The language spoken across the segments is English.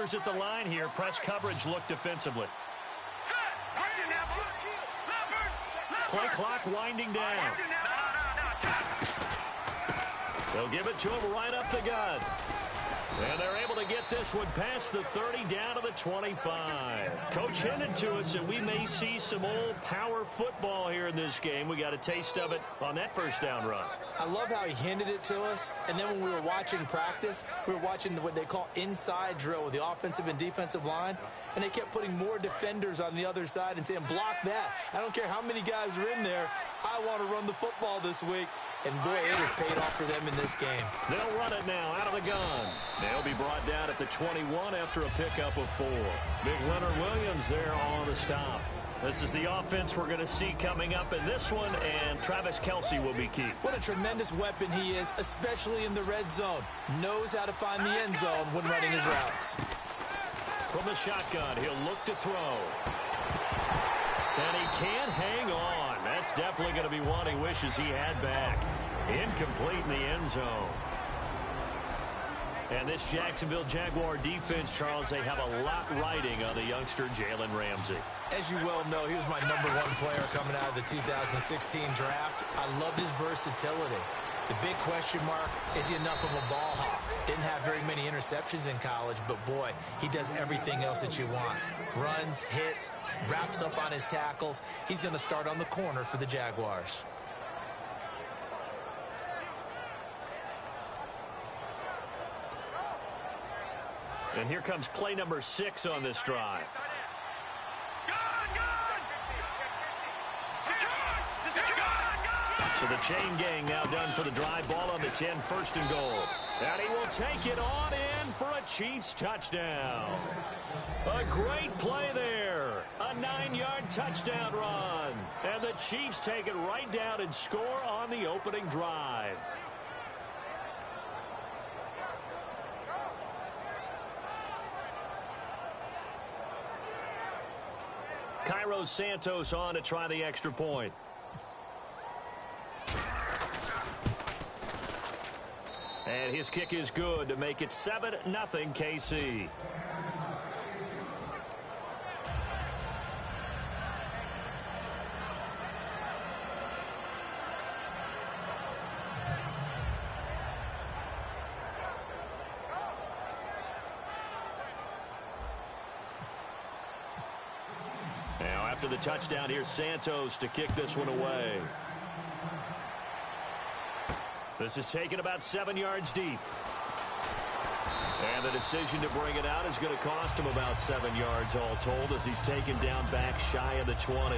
receivers at the line here. Press coverage look defensively. Play clock winding down. They'll give it to him right up the gut. And they're able to get this one past the 30 down to the 25. Coach hinted to us that we may see some old power football here in this game. We got a taste of it on that first down run. I love how he hinted it to us. And then when we were watching practice, we were watching what they call inside drill with the offensive and defensive line. And they kept putting more defenders on the other side and saying, block that. I don't care how many guys are in there. I want to run the football this week. And, boy, it has paid off for them in this game. They'll run it now out of the gun. They'll be brought down at the 21 after a pickup of 4. Big Leonard Williams there on the stop. This is the offense we're going to see coming up in this one, and Travis Kelce will be key. What a tremendous weapon he is, especially in the red zone. Knows how to find the end zone when running his routes. From the shotgun, he'll look to throw. And he can't hang on. That's definitely going to be one he wishes he had back. Incomplete in the end zone. And this Jacksonville Jaguar defense, Charles, they have a lot riding on the youngster Jalen Ramsey. As you well know, he was my #1 player coming out of the 2016 draft. I loved his versatility. The big question mark, is he enough of a ball hawk? Didn't have very many interceptions in college, but boy, he does everything else that you want. Runs, hits, wraps up on his tackles. He's going to start on the corner for the Jaguars. And here comes play number 6 on this drive. So the chain gang now done for the drive. Ball on the 10, first and goal. And he will take it on in for a Chiefs touchdown. A great play there. A 9-yard touchdown run. And the Chiefs take it right down and score on the opening drive. Cairo Santos on to try the extra point. And his kick is good to make it 7-0 KC. Now after the touchdown, here's Santos to kick this one away. This is taken about 7 yards deep. And the decision to bring it out is going to cost him about 7 yards all told as he's taken down back shy of the 20.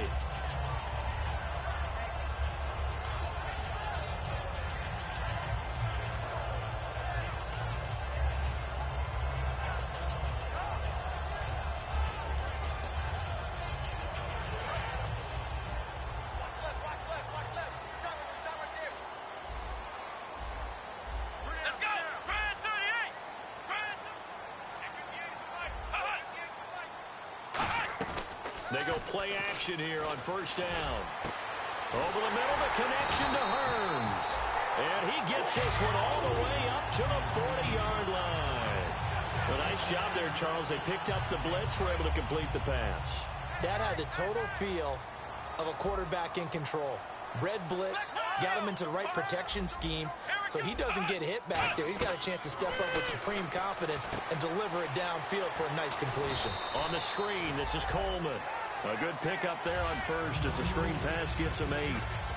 They go play action here on first down. Over the middle, the connection to Hearns. And he gets this one all the way up to the 40-yard line. A nice job there, Charles. They picked up the blitz, were able to complete the pass. That had the total feel of a quarterback in control. Red blitz, got him into the right protection scheme, so he doesn't get hit back there. He's got a chance to step up with supreme confidence and deliver it downfield for a nice completion. On the screen, this is Coleman. A good pickup there on first as the screen pass gets him 8.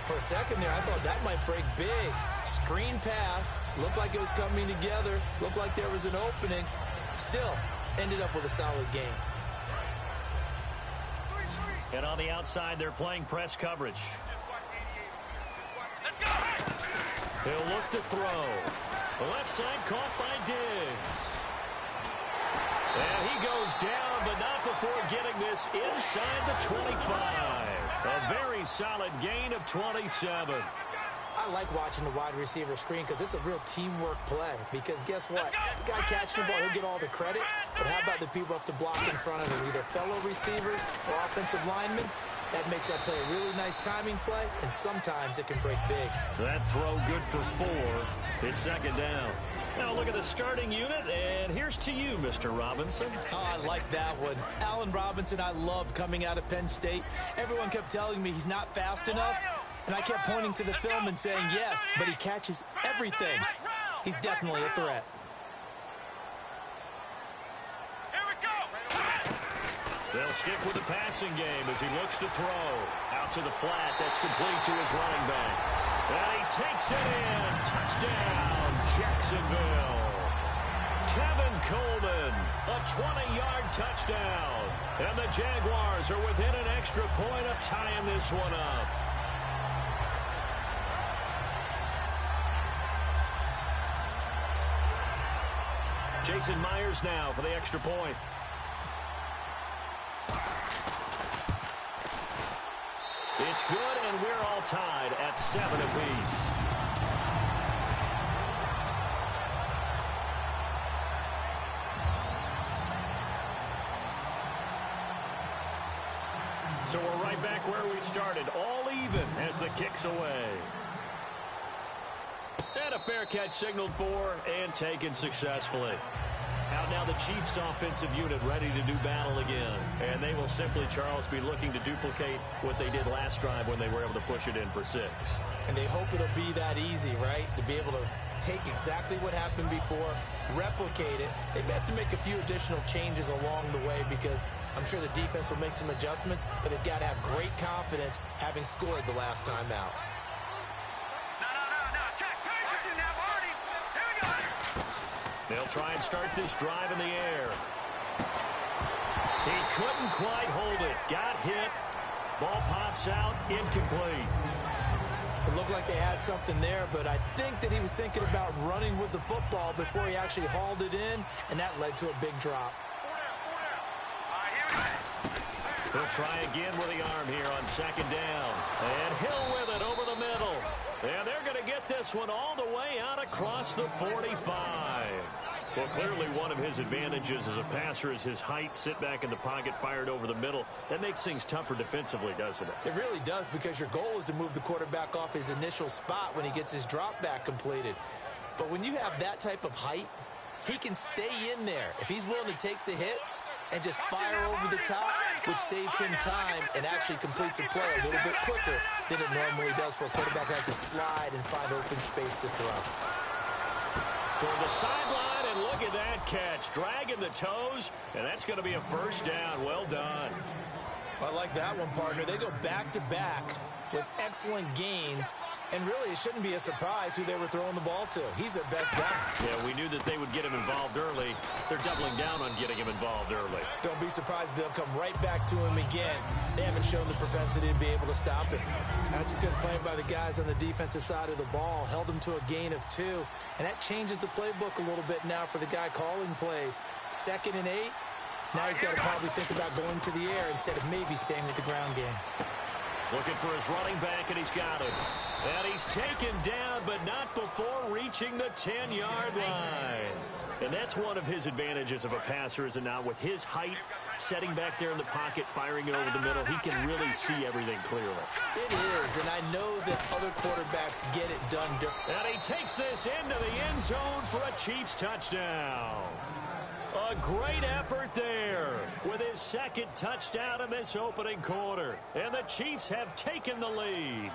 For a second there, I thought that might break big. Screen pass, looked like it was coming together, looked like there was an opening. Still, ended up with a solid game. And on the outside, they're playing press coverage. He'll look to throw. The left side caught by Diggs. And he goes down, but not before getting this inside the 25. A very solid gain of 27. I like watching the wide receiver screen because it's a real teamwork play. Because guess what? The guy catching the ball, he'll get all the credit. But how about the people who have to block in front of him, either fellow receivers or offensive linemen? That makes that play a really nice timing play, and sometimes it can break big. That throw good for 4. It's second down. Now look at the starting unit, and here's to you, Mr. Robinson. Oh, I like that one. Allen Robinson, I love coming out of Penn State. Everyone kept telling me he's not fast enough, and I kept pointing to the film and saying yes, but he catches everything. He's definitely a threat. They'll stick with the passing game as he looks to throw. Out to the flat. That's complete to his running back. And he takes it in. Touchdown, Jacksonville. Tevin Coleman, a 20-yard touchdown. And the Jaguars are within an extra point of tying this one up. Jason Myers now for the extra point. It's good, and we're all tied at 7 apiece. So we're right back where we started, all even as the kick's away. And a fair catch signaled for and taken successfully. Out now the Chiefs offensive unit ready to do battle again. And they will simply, Charles, be looking to duplicate what they did last drive when they were able to push it in for 6. And they hope it'll be that easy, right? To be able to take exactly what happened before, replicate it. They may have to make a few additional changes along the way because I'm sure the defense will make some adjustments, but they've got to have great confidence having scored the last time out. They'll try and start this drive in the air. He couldn't quite hold it. Got hit. Ball pops out. Incomplete. It looked like they had something there, but I think that he was thinking about running with the football before he actually hauled it in, and that led to a big drop. He'll try again with the arm here on 2nd down. And Hill with it over the middle. And they're going to get this one all the way out across the 45. Well, clearly one of his advantages as a passer is his height. Sit back in the pocket, fired over the middle. That makes things tougher defensively, doesn't it? It really does, because your goal is to move the quarterback off his initial spot when he gets his drop back completed. But when you have that type of height, he can stay in there. If he's willing to take the hits and just fire over the top, which saves him time and actually completes a play a little bit quicker than it normally does for a quarterback has to slide and find open space to throw. Toward the sideline, and look at that catch. Dragging the toes, and that's going to be a 1st down. Well done. I like that one, partner. They go back-to-back with excellent gains, and really it shouldn't be a surprise who they were throwing the ball to. He's their best guy. Yeah, we knew that they would get him involved early. They're doubling down on getting him involved early. Don't be surprised if they'll come right back to him again. They haven't shown the propensity to be able to stop him. That's a good play by the guys on the defensive side of the ball. Held him to a gain of 2, and that changes the playbook a little bit now for the guy calling plays. 2nd and 8. Now he's got to probably think about going to the air instead of maybe staying with the ground game. Looking for his running back, and he's got it. And he's taken down, but not before reaching the 10-yard line. And that's one of his advantages of a passer, is it not? With his height, setting back there in the pocket, firing it over the middle, he can really see everything clearly. It is, and I know that other quarterbacks get it done differently. And he takes this into the end zone for a Chiefs touchdown. A great effort there with his 2nd touchdown in this opening quarter. And the Chiefs have taken the lead.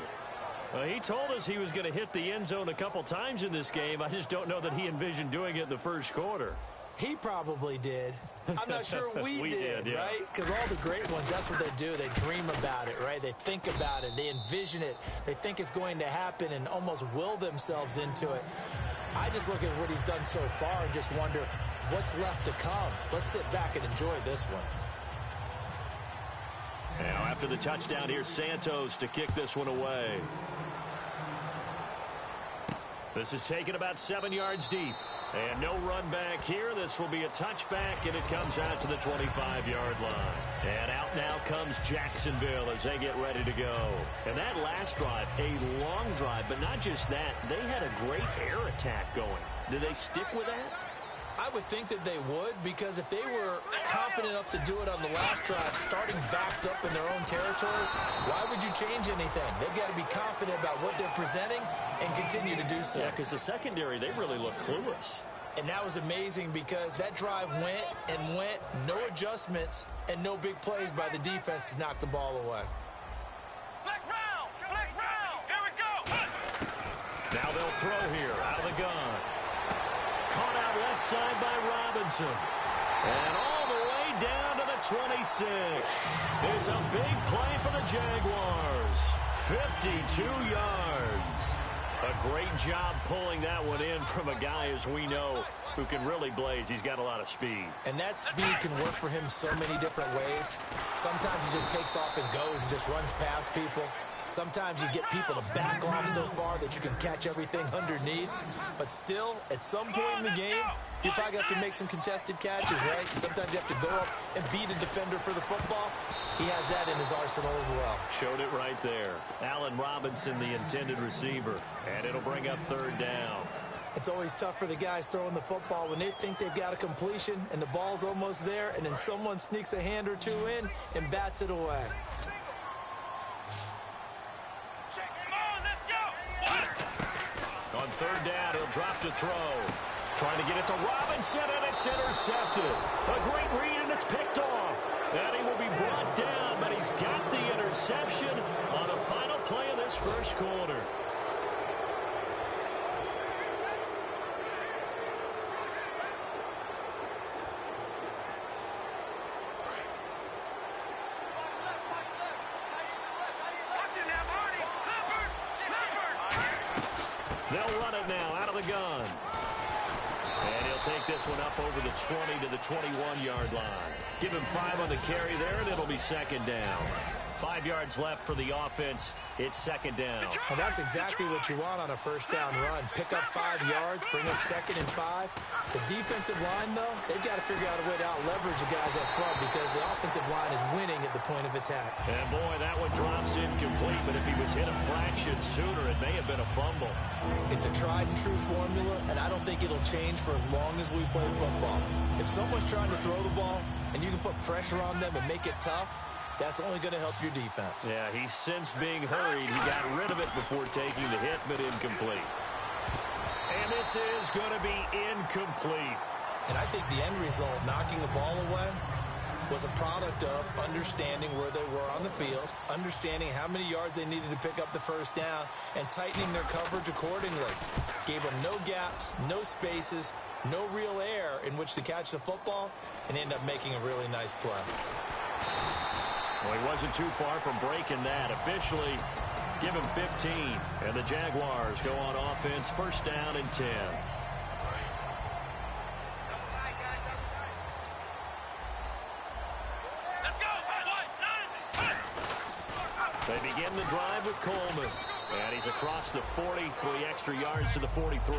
He told us he was going to hit the end zone a couple times in this game. I just don't know that he envisioned doing it in the 1st quarter. He probably did. I'm not sure we did, yeah. right? Because all the great ones, that's what they do. They dream about it, right? They think about it. They envision it. They think it's going to happen and almost will themselves into it. I just look at what he's done so far and just wonder what's left to come. Let's sit back and enjoy this one. Now, after the touchdown, here's Santos to kick this one away. This is taken about 7 yards deep. And no run back here. This will be a touchback, and it comes out to the 25-yard line. And out now comes Jacksonville as they get ready to go. And that last drive, a long drive, but not just that. They had a great air attack going. Do they stick with that? I would think that they would, because if they were confident enough to do it on the last drive, starting backed up in their own territory, why would you change anything? They've got to be confident about what they're presenting and continue to do so. Yeah, because the secondary, they really look clueless. And that was amazing because that drive went and went, no adjustments, and no big plays by the defense to knock the ball away. Here we go. Now they'll throw here out of the gun. Caught out left side by Robinson. And all the way down to the 26. It's a big play for the Jaguars. 52 yards. A great job pulling that one in from a guy, as we know, who can really blaze. He's got a lot of speed. And that speed can work for him so many different ways. Sometimes he just takes off and goes and just runs past people. Sometimes you get people to back off so far that you can catch everything underneath. But still, at some point in the game, you probably have to make some contested catches, right? Sometimes you have to go up and beat a defender for the football. He has that in his arsenal as well. Showed it right there. Allen Robinson, the intended receiver. And it'll bring up third down. It's always tough for the guys throwing the football when they think they've got a completion and the ball's almost there, and then someone sneaks a hand or two in and bats it away. On third down, he'll drop to throw. Trying to get it to Robinson, and it's intercepted. A great read, and it's picked off. And he will be brought down, but he's got the interception on the final play of this first quarter. They'll run it now out of the gun. And he'll take this one up over the 20 to the 21-yard line. Give him 5 on the carry there, and it'll be second down. 5 yards left for the offense. It's second down. Well, that's exactly what you want on a first down run. Pick up 5 yards, bring up second and 5. The defensive line, though, they've got to figure out a way to out-leverage the guys up front because the offensive line is winning at the point of attack. And, boy, that one drops incomplete, but if he was hit a fraction sooner, it may have been a fumble. It's a tried-and-true formula, and I don't think it'll change for as long as we play football. If someone's trying to throw the ball and you can put pressure on them and make it tough, that's only going to help your defense. Yeah, he's since being hurried. He got rid of it before taking the hit, but incomplete. And this is going to be incomplete. And I think the end result, knocking the ball away, was a product of understanding where they were on the field, understanding how many yards they needed to pick up the first down, and tightening their coverage accordingly. Gave them no gaps, no spaces, no real air in which to catch the football, and end up making a really nice play. Well, he wasn't too far from breaking that. Officially, give him 15. And the Jaguars go on offense, first down and 10. They begin the drive with Coleman. And he's across the 43 extra yards to the 43.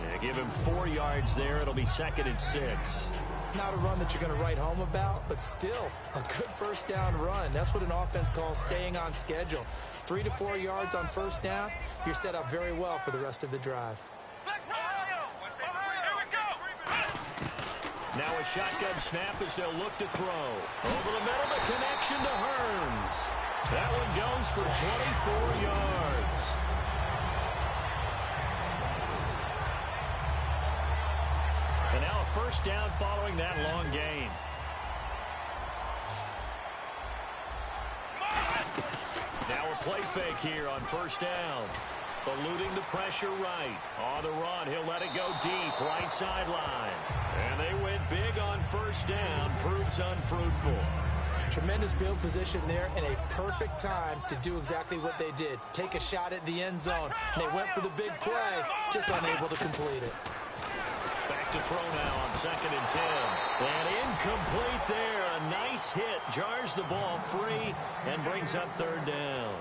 And give him 4 yards there. It'll be second and 6. Not a run that you're going to write home about, but still a good first down run. That's what an offense calls staying on schedule. 3 to 4 yards on first down, you're set up very well for the rest of the drive. Now a shotgun snap as they'll look to throw. Over the middle, the connection to Hearns. That one goes for 24 yards. And now a first down following that long gain. Now a play fake here on first down. Eluding the pressure right. On the run, he'll let it go deep, right sideline. And they went big on first down, proves unfruitful. Tremendous field position there and a perfect time to do exactly what they did. Take a shot at the end zone. And they went for the big play, just unable to complete it. Back to throw now on second and 10. And incomplete there. A nice hit. Jars the ball free and brings up third down.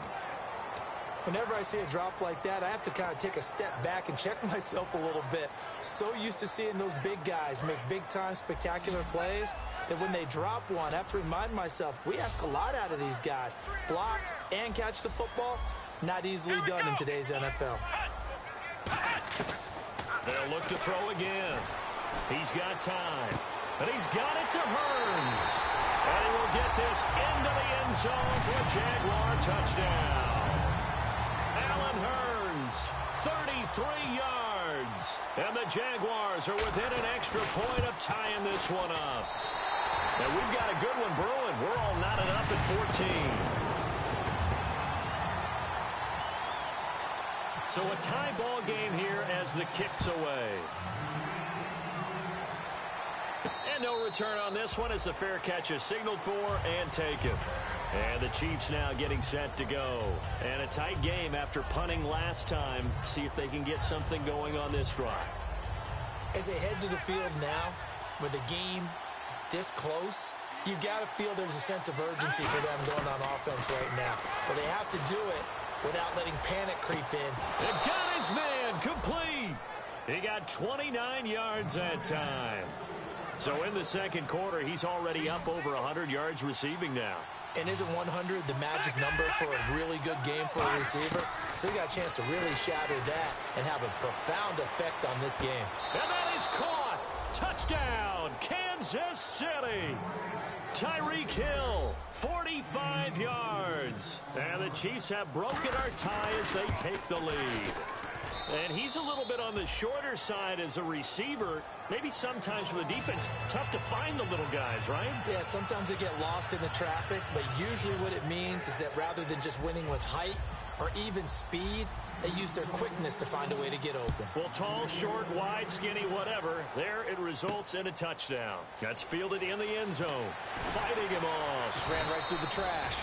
Whenever I see a drop like that, I have to kind of take a step back and check myself a little bit. So used to seeing those big guys make big-time spectacular plays that when they drop one, I have to remind myself, we ask a lot out of these guys. Block and catch the football, not easily done in today's NFL. They'll look to throw again. He's got time. And he's got it to Hearns. And he will get this into the end zone for a Jaguar touchdown. Allen Hearns, 33 yards. yards. And the Jaguars are within an extra point of tying this one up. And we've got a good one brewing. We're all knotted up at 14. So a tie ball game here as the kick's away. And no return on this one as the fair catch is signaled for and taken. And the Chiefs now getting set to go. And a tight game after punting last time. See if they can get something going on this drive. As they head to the field now, with the game this close, you've got to feel there's a sense of urgency for them going on offense right now. But they have to do it without letting panic creep in. They've got his man complete. He got 29 yards that time. So in the second quarter, he's already up over 100 yards receiving now. And isn't 100 the magic number for a really good game for a receiver? So he got a chance to really shatter that and have a profound effect on this game. And that is caught. Touchdown, Kansas City. Tyreek Hill, 45 yards. And the Chiefs have broken our tie as they take the lead. And he's a little bit on the shorter side as a receiver. Maybe sometimes for the defense, tough to find the little guys, right? Yeah, sometimes they get lost in the traffic, but usually what it means is that rather than just winning with height or even speed, they use their quickness to find a way to get open. Well, tall, short, wide, skinny, whatever, there it results in a touchdown. That's fielded in the end zone. Fighting him off. Just ran right through the trash.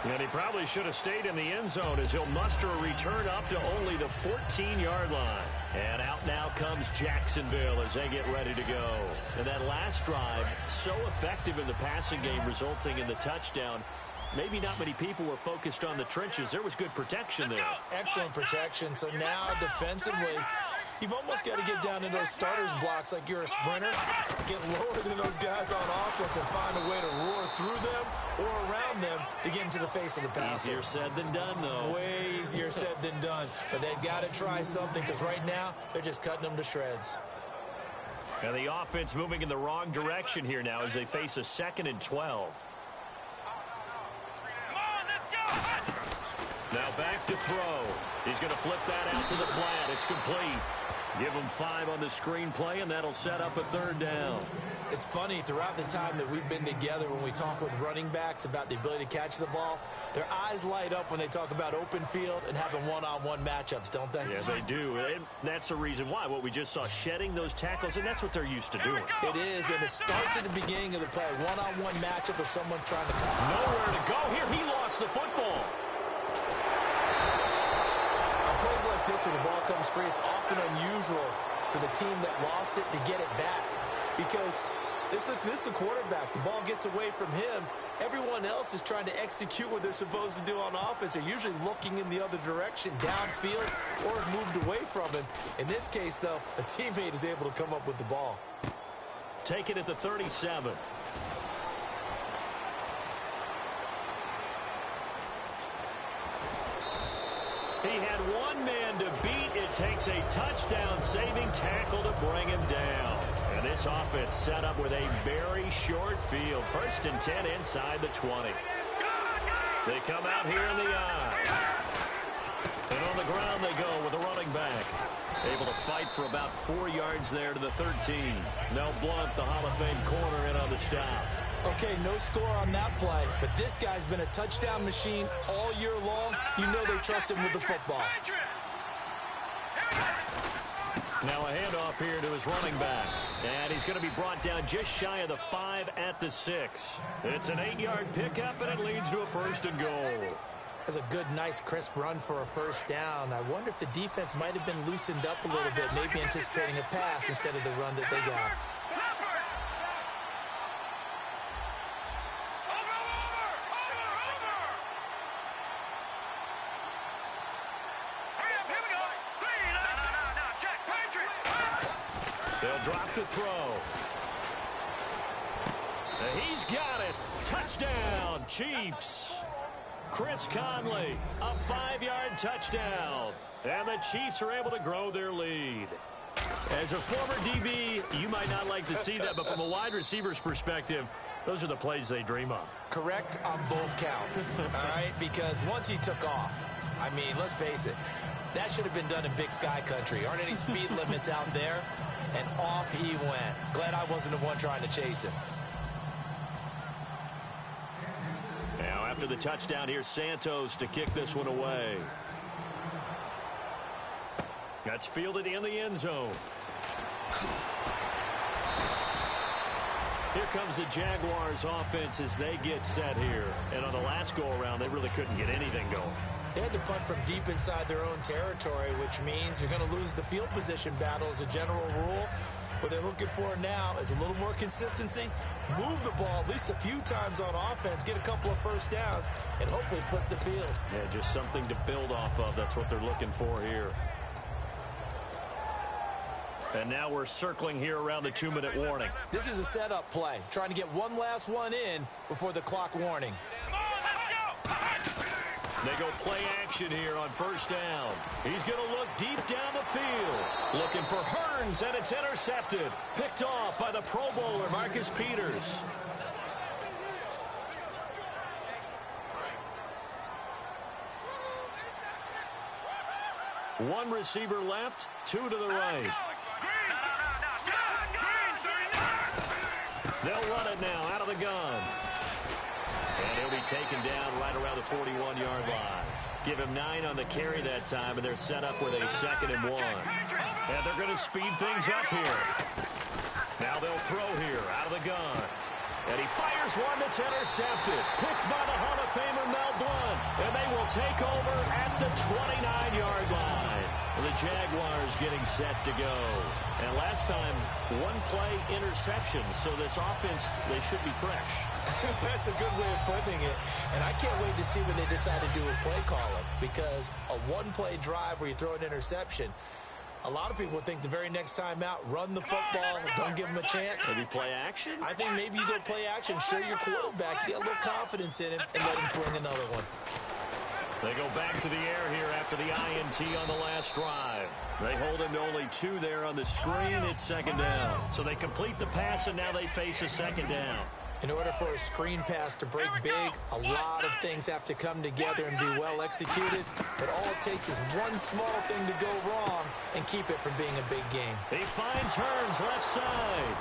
And he probably should have stayed in the end zone as he'll muster a return up to only the 14-yard line. And out now comes Jacksonville as they get ready to go. And that last drive, so effective in the passing game, resulting in the touchdown. Maybe not many people were focused on the trenches. There was good protection there. Excellent protection. So now defensively, you've almost got to get down in those starters blocks like you're a sprinter. Get lower than those guys on offense and find a way to roar through them or around them to get into the face of the passer. Easier said than done, though. Way easier said than done. But they've got to try something because right now they're just cutting them to shreds. And the offense moving in the wrong direction here now as they face a 2nd and 12. Now back to throw. He's going to flip that out to the flat. It's complete. Give him 5 on the screenplay, and that'll set up a 3rd down. It's funny, throughout the time that we've been together, when we talk with running backs about the ability to catch the ball, their eyes light up when they talk about open field and having one-on-one matchups, don't they? Yeah, they do. And that's the reason why. What we just saw, shedding those tackles, and that's what they're used to doing. It is, and it starts at the beginning of the play. One-on-one matchup if someone's trying to come. Nowhere to go here. He lost the football. Plays like this when the ball comes free, it's often unusual for the team that lost it to get it back because this is the quarterback. The ball gets away from him. Everyone else is trying to execute what they're supposed to do on offense. They're usually looking in the other direction, downfield, or moved away from him. In this case, though, a teammate is able to come up with the ball. Take it at the 37. He had one man to beat. It takes a touchdown-saving tackle to bring him down. And this offense set up with a very short field. 1st and 10 inside the 20. They come out here in the eye. And on the ground they go with a running back. Able to fight for about 4 yards there to the 13. Mel Blount, the Hall of Fame corner, in on the stop. Okay, no score on that play, but this guy's been a touchdown machine all year long. You know they trust him with the football. Now a handoff here to his running back. And he's going to be brought down just shy of the 5 at the 6. It's an 8-yard pickup, and it leads to a 1st and goal. That's a good, nice, crisp run for a 1st down. I wonder if the defense might have been loosened up a little bit, maybe anticipating a pass instead of the run that they got. They'll drop the throw. And he's got it. Touchdown, Chiefs. Chris Conley, a 5-yard touchdown. And the Chiefs are able to grow their lead. As a former DB, you might not like to see that, but from a wide receiver's perspective, those are the plays they dream of. Correct on both counts, all right? Because once he took off, I mean, let's face it, That should have been done in Big Sky country. Aren't any speed limits out there? And off he went. Glad I wasn't the one trying to chase him. Now after the touchdown, here's Santos to kick this one away. That's fielded in the end zone. Here comes the Jaguars offense as they get set here. And on the last go-around, they really couldn't get anything going. They had to punt from deep inside their own territory, which means you're going to lose the field position battle as a general rule. What they're looking for now is a little more consistency, move the ball at least a few times on offense, get a couple of first downs, and hopefully flip the field. Yeah, just something to build off of. That's what they're looking for here. And now we're circling here around the 2-minute warning. This is a setup play, trying to get one last one in before the clock warning. They go play action here on first down. He's going to look deep down the field. Looking for Hearns, and it's intercepted. Picked off by the Pro Bowler, Marcus Peters. One receiver left, two to the right. They'll run it now out of the gun. And he'll be taken down right around the 41-yard line. Give him 9 on the carry that time, and they're set up with a 2nd and 1. And they're going to speed things up here. Now they'll throw here out of the gun. And he fires one that's intercepted. Picked by the Hall of Famer Mel Blount. And they will take over at the 29-yard line. The Jaguars getting set to go. And last time, one play interception. So this offense, they should be fresh. That's a good way of putting it. And I can't wait to see what they decide to do with play calling. Because a one-play drive where you throw an interception, a lot of people think the very next time out, run the football, don't give them a chance. Maybe play action? I think maybe you go play action, show your quarterback, get a little confidence in him, and let him fling another one. They go back to the air here after the INT on the last drive. They hold him to only 2 there on the screen. It's 2nd down. So they complete the pass, and now they face a 2nd down. In order for a screen pass to break big, a lot of things have to come together and be well executed. But all it takes is one small thing to go wrong and keep it from being a big game. He finds Hearns left side.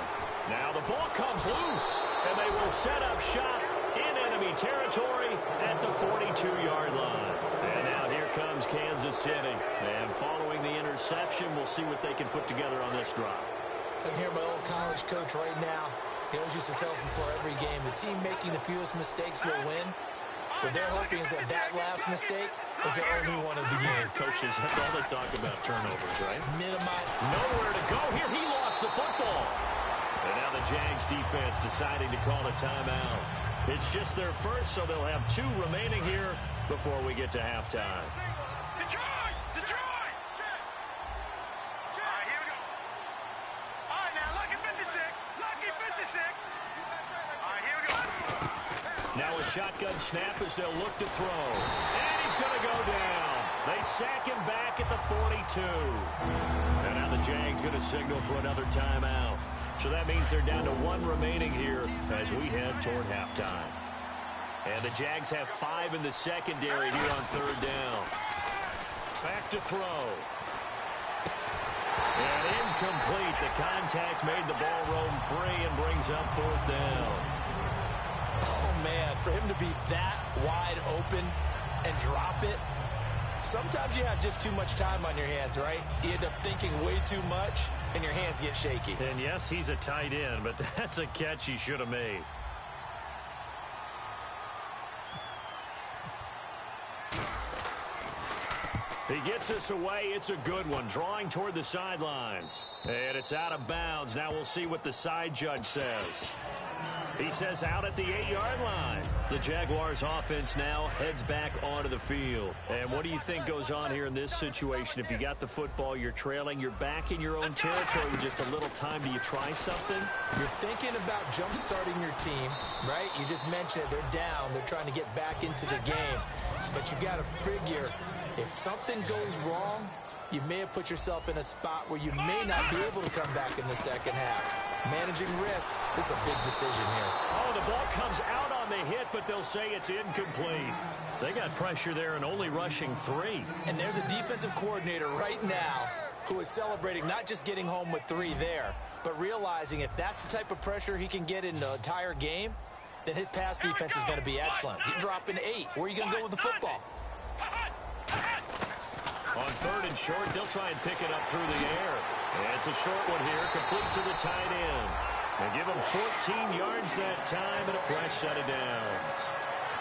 Now the ball comes loose, and they will set up shop in enemy territory at the 42-yard line. And now here comes Kansas City. And following the interception, we'll see what they can put together on this drive. I can hear my old college coach right now. He always used to tell us before every game, the team making the fewest mistakes will win. What they're hoping is that that last mistake is their only one of the game. Coaches, that's all they talk about, turnovers, right? Minimize. Nowhere to go here. He lost the football. And now the Jags defense deciding to call a timeout. It's just their first, so they'll have 2 remaining here before we get to halftime. Detroit! Detroit! All right, here we go. All right, now, lucky 56. Lucky 56. All right, here we go. Now a shotgun snap as they'll look to throw. And he's going to go down. They sack him back at the 42. And now the Jags going to signal for another timeout. So that means they're down to 1 remaining here as we head toward halftime. And the Jags have 5 in the secondary here on 3rd down. Back to throw. And incomplete. The contact made the ball roam free and brings up 4th down. Oh, man, for him to be that wide open and drop it, sometimes you have just too much time on your hands, right? You end up thinking way too much, and your hands get shaky. And yes, he's a tight end, but that's a catch he should have made. He gets us away. It's a good one. Drawing toward the sidelines. And it's out of bounds. Now we'll see what the side judge says. He says out at the 8-yard line. The Jaguars offense now heads back onto the field. And what do you think goes on here in this situation? If you got the football, you're trailing, you're back in your own territory with just a little time. Do you try something? You're thinking about jump-starting your team, right? You just mentioned it. They're down. They're trying to get back into the game. But you got to figure if something goes wrong, you may have put yourself in a spot where you may not be able to come back in the second half. Managing risk, this is a big decision here. Oh, the ball comes out on the hit, but they'll say it's incomplete. They got pressure there and only rushing 3. And there's a defensive coordinator right now who is celebrating not just getting home with 3 there, but realizing if that's the type of pressure he can get in the entire game, then his pass defense is going to be excellent. You're dropping 8. Where are you going to go with the football? On 3rd and short, they'll try and pick it up through the air. And it's a short one here, complete to the tight end. They give him 14 yards that time and a fresh set of downs.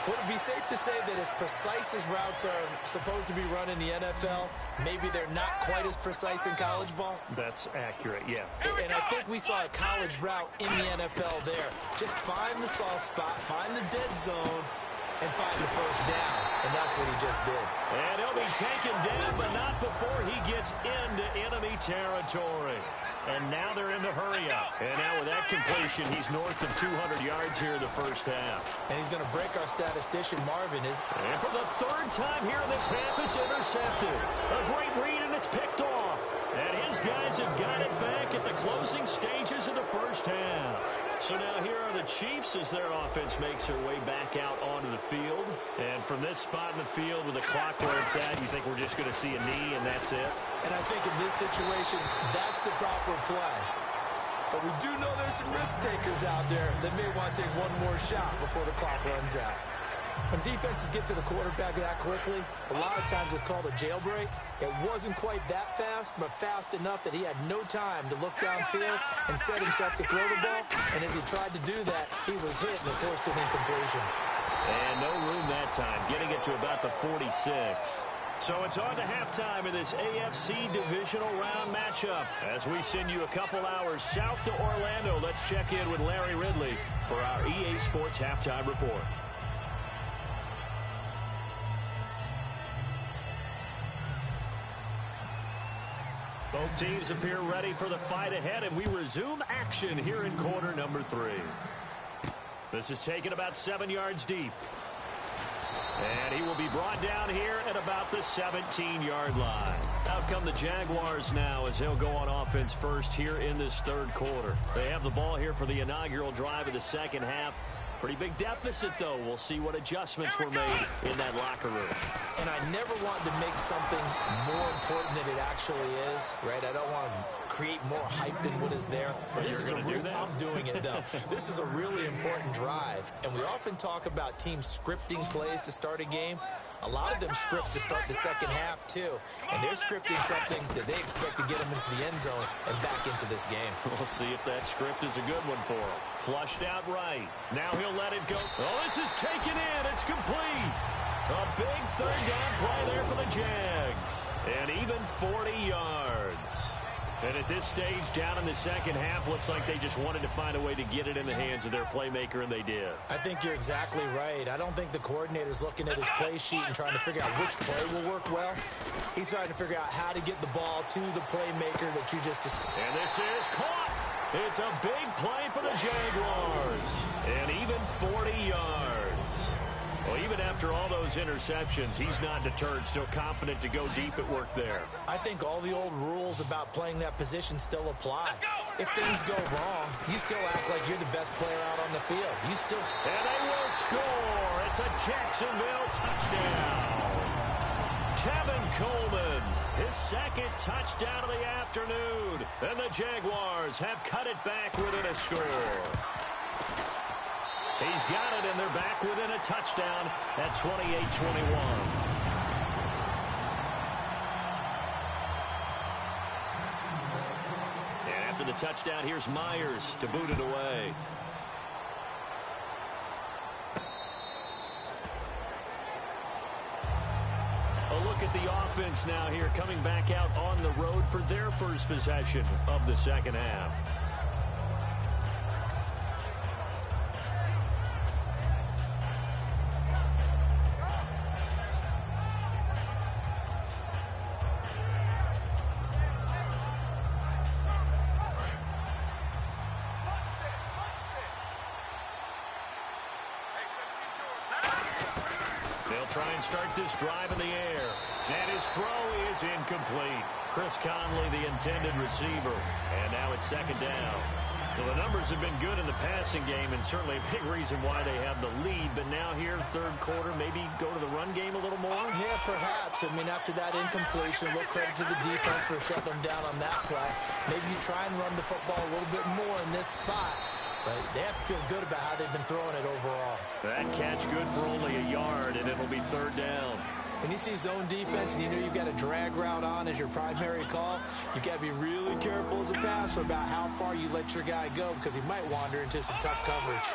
Would it be safe to say that as precise as routes are supposed to be run in the NFL, maybe they're not quite as precise in college ball? That's accurate, yeah. And I think we saw a college route in the NFL there. Just find the soft spot, find the dead zone, and find the first down. And that's what he just did. And he'll be taken down, but not before he gets into enemy territory. And now they're in the hurry-up. And now with that completion, he's north of 200 yards here in the first half. And he's going to break our statistician, Marvin. And for the 3rd time here in this half, it's intercepted. A great read, and it's picked off. And his guys have got it back at the closing stages of the first half. So now here are the Chiefs as their offense makes their way back out onto the field. And from this spot in the field with the clock where it's at, you think we're just going to see a knee and that's it? And I think in this situation, that's the proper play. But we do know there's some risk takers out there that may want to take one more shot before the clock runs out. When defenses get to the quarterback that quickly, a lot of times it's called a jailbreak. It wasn't quite that fast, but fast enough that he had no time to look downfield and set himself to throw the ball. And as he tried to do that, he was hit and forced an incompletion. And no room that time, getting it to about the 46. So it's on to halftime in this AFC Divisional Round matchup. As we send you a couple hours south to Orlando, let's check in with Larry Ridley for our EA Sports Halftime Report. Both teams appear ready for the fight ahead, and we resume action here in quarter number 3. This is taken about 7 yards deep. And he will be brought down here at about the 17-yard line. Out come the Jaguars now as they'll go on offense first here in this 3rd quarter. They have the ball here for the inaugural drive of the second half. Pretty big deficit, though. We'll see what adjustments were made in that locker room. And I never want to make something more important than it actually is, right? I don't want to create more hype than what is there. But this is a real, I'm doing it, though. This is a really important drive. And we often talk about teams scripting plays to start a game. A lot of them script to start the second half, too. And they're scripting something that they expect to get them into the end zone and back into this game. We'll see if that script is a good one for him. Flushed out right. Now he'll let it go. Oh, this is taken in. It's complete. A big 3rd down play there for the Jags. And even 40 yards. And at this stage, down in the second half, looks like they just wanted to find a way to get it in the hands of their playmaker, and they did. I think you're exactly right. I don't think the coordinator's looking at his play sheet and trying to figure out which play will work well. He's trying to figure out how to get the ball to the playmaker that you just described. And this is caught. It's a big play for the Jaguars. And even 40 yards. Well, even after all those interceptions, he's not deterred, still confident to go deep at work there. I think all the old rules about playing that position still apply. If things go wrong, you still act like you're the best player out on the field. You still... And they will score. It's a Jacksonville touchdown. Tevin Coleman, his 2nd touchdown of the afternoon. And the Jaguars have cut it back within a score. He's got it, and they're back within a touchdown at 28-21. And after the touchdown, here's Myers to boot it away. A look at the offense now here, coming back out on the road for their first possession of the second half. Try and start this drive in the air. And his throw is incomplete. Chris Conley, the intended receiver. And now it's 2nd down. Well, the numbers have been good in the passing game, and certainly a big reason why they have the lead. But now here, third quarter, maybe go to the run game a little more? Yeah, perhaps. I mean, after that incompletion, look credit to the defense for shutting them down on that play. Maybe you try and run the football a little bit more in this spot. But they have to feel good about how they've been throwing it overall. That catch good for only a yard, and it'll be third down. When you see zone defense and you know you've got a drag route on as your primary call, you've got to be really careful as a passer about how far you let your guy go because he might wander into some tough coverage.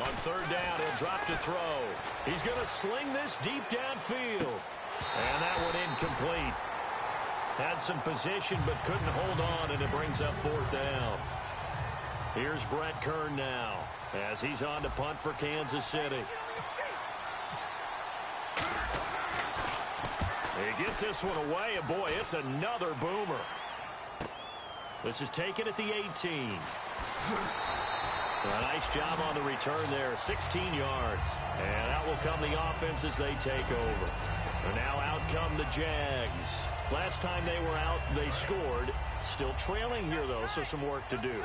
On third down, he'll drop to throw. He's going to sling this deep downfield. And that one incomplete. Had some position but couldn't hold on, and it brings up fourth down. Here's Brett Kern now as he's on to punt for Kansas City. He gets this one away, and boy, it's another boomer. This is taken at the 18. A nice job on the return there, 16 yards. And out will come the offense as they take over. And now out come the Jags. Last time they were out, they scored. Still trailing here, though, so some work to do.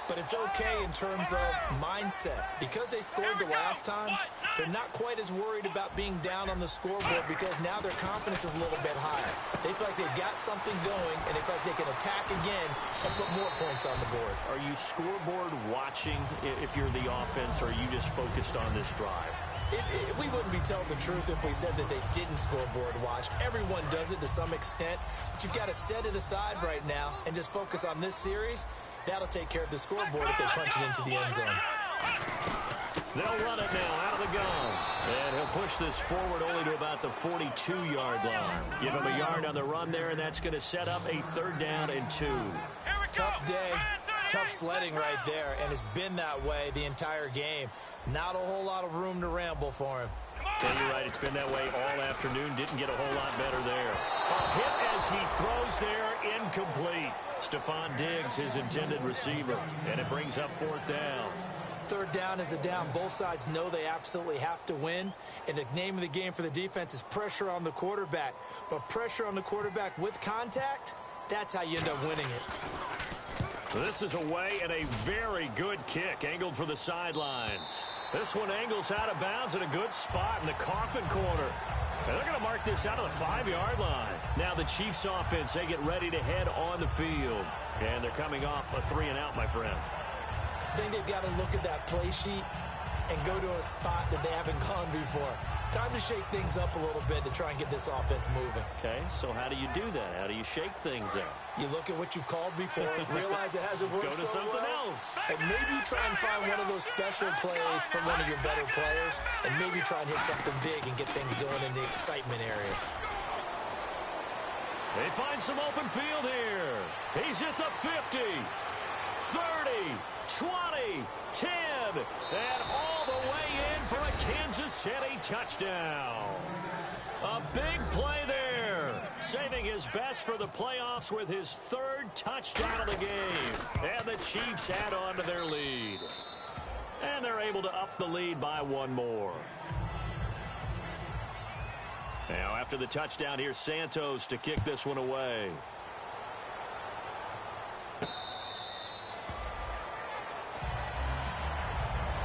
But it's okay in terms of mindset. Because they scored the last time, they're not quite as worried about being down on the scoreboard because now their confidence is a little bit higher. They feel like they've got something going, and they feel like they can attack again and put more points on the board. Are you scoreboard watching if you're the offense, or are you just focused on this drive? We wouldn't be telling the truth if we said that they didn't scoreboard watch. Everyone does it to some extent, but you've got to set it aside right now and just focus on this series. That'll take care of the scoreboard if they punch it into the end zone. They'll run it now out of the gun. And he'll push this forward only to about the 42-yard line. Give him a yard on the run there, and that's going to set up a third down and 2. Tough day, tough sledding right there, and it's been that way the entire game. Not a whole lot of room to ramble for him. Yeah, you're right. It's been that way all afternoon. Didn't get a whole lot better there. A hit as he throws there, incomplete. Stephon Diggs, his intended receiver, and it brings up fourth down. Third down is a down. Both sides know they absolutely have to win, and the name of the game for the defense is pressure on the quarterback. But pressure on the quarterback with contact, that's how you end up winning it. This is away and a very good kick, angled for the sidelines. This one angles out of bounds in a good spot in the coffin corner. And they're going to mark this out of the 5-yard line. Now the Chiefs offense, they get ready to head on the field. And they're coming off a 3-and-out, my friend. I think they've got to look at that play sheet and go to a spot that they haven't gone before. Time to shake things up a little bit to try and get this offense moving. Okay, so how do you do that? How do you shake things up? You look at what you've called before, realize it hasn't worked Go to so something well, else. and maybe try and find one of those special plays from one of your better players, and maybe try and hit something big and get things going in the excitement area. They find some open field here. He's at the 50, 30, 20, 10, and all the way in for a Kansas City touchdown. A big play there, saving his best for the playoffs with his third touchdown of the game. And the Chiefs add on to their lead. And they're able to up the lead by one more. Now, after the touchdown, here's Santos to kick this one away.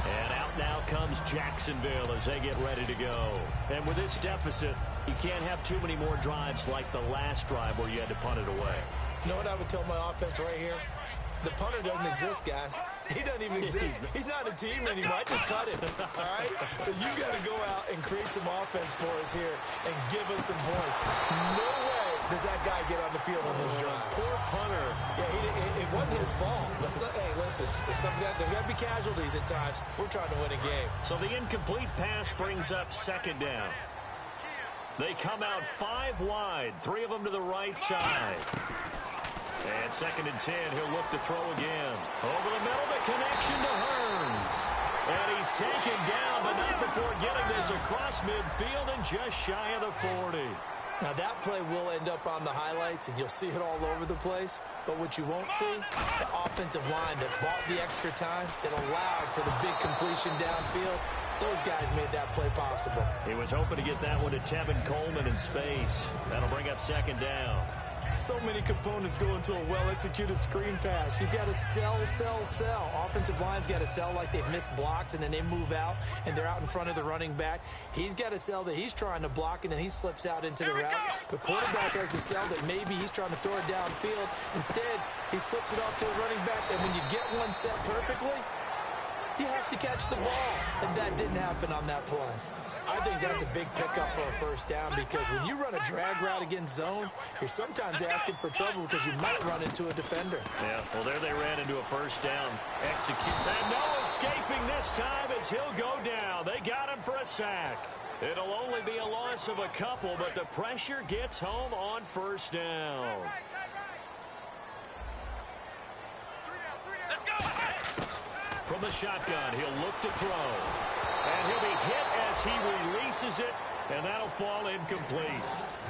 And out now comes Jacksonville as they get ready to go. And with this deficit, you can't have too many more drives like the last drive where you had to punt it away. You know what I would tell my offense right here? The punter doesn't exist, guys. He doesn't even exist. He's not a team anymore. I just cut him, all right? So you got to go out and create some offense for us here and give us some points. No way does that guy get on the field on this drive. Poor punter. Yeah, it wasn't his fault. Hey, listen, there's got to be casualties at times. We're trying to win a game. So the incomplete pass brings up second down. They come out 5 wide, 3 of them to the right side. And second and 10, he'll look to throw again. Over the middle, the connection to Hearns. And he's taken down, but not before getting this across midfield and just shy of the 40. Now, that play will end up on the highlights, and you'll see it all over the place. But what you won't see, the offensive line that bought the extra time, that allowed for the big completion downfield, those guys made that play possible. He was hoping to get that one to Tevin Coleman in space. That'll bring up second down. So many components go into a well-executed screen pass. You've got to sell, sell, sell. Offensive line's got to sell like they've missed blocks, and then they move out, and they're out in front of the running back. He's got to sell that he's trying to block, and then he slips out into the route. The quarterback has to sell that maybe he's trying to throw it downfield. Instead, he slips it off to the running back, and when you get one set perfectly, you have to catch the ball, and that didn't happen on that play. I think that's a big pickup for a first down because when you run a drag route against zone, you're sometimes asking for trouble because you might run into a defender. Yeah, well, there they ran into a first down. Execute. And no escaping this time as he'll go down. They got him for a sack. It'll only be a loss of a couple, but the pressure gets home on first down. From the shotgun, he'll look to throw. And he'll be hit as he releases it, and that'll fall incomplete.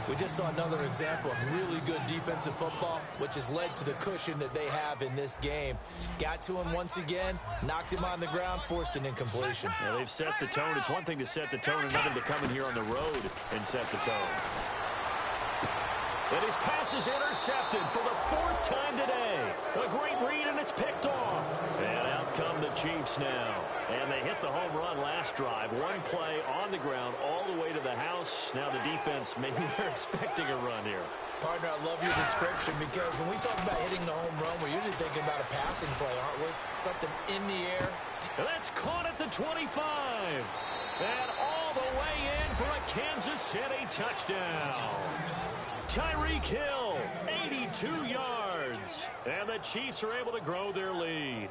We just saw another example of really good defensive football, which has led to the cushion that they have in this game. Got to him once again, knocked him on the ground, forced an incompletion. Yeah, they've set the tone. It's one thing to set the tone, another to come in here on the road and set the tone. And his pass is intercepted for the fourth time today. A great read, and it's picked off. And out come the Chiefs now. And they hit the home run last drive. One play on the ground all the way to the house. Now the defense, maybe they're expecting a run here. Partner, I love your description because when we talk about hitting the home run, we're usually thinking about a passing play, aren't we? Something in the air. And that's caught at the 25. And all the way in for a Kansas City touchdown. Tyreek Hill, 82 yards. And the Chiefs are able to grow their lead.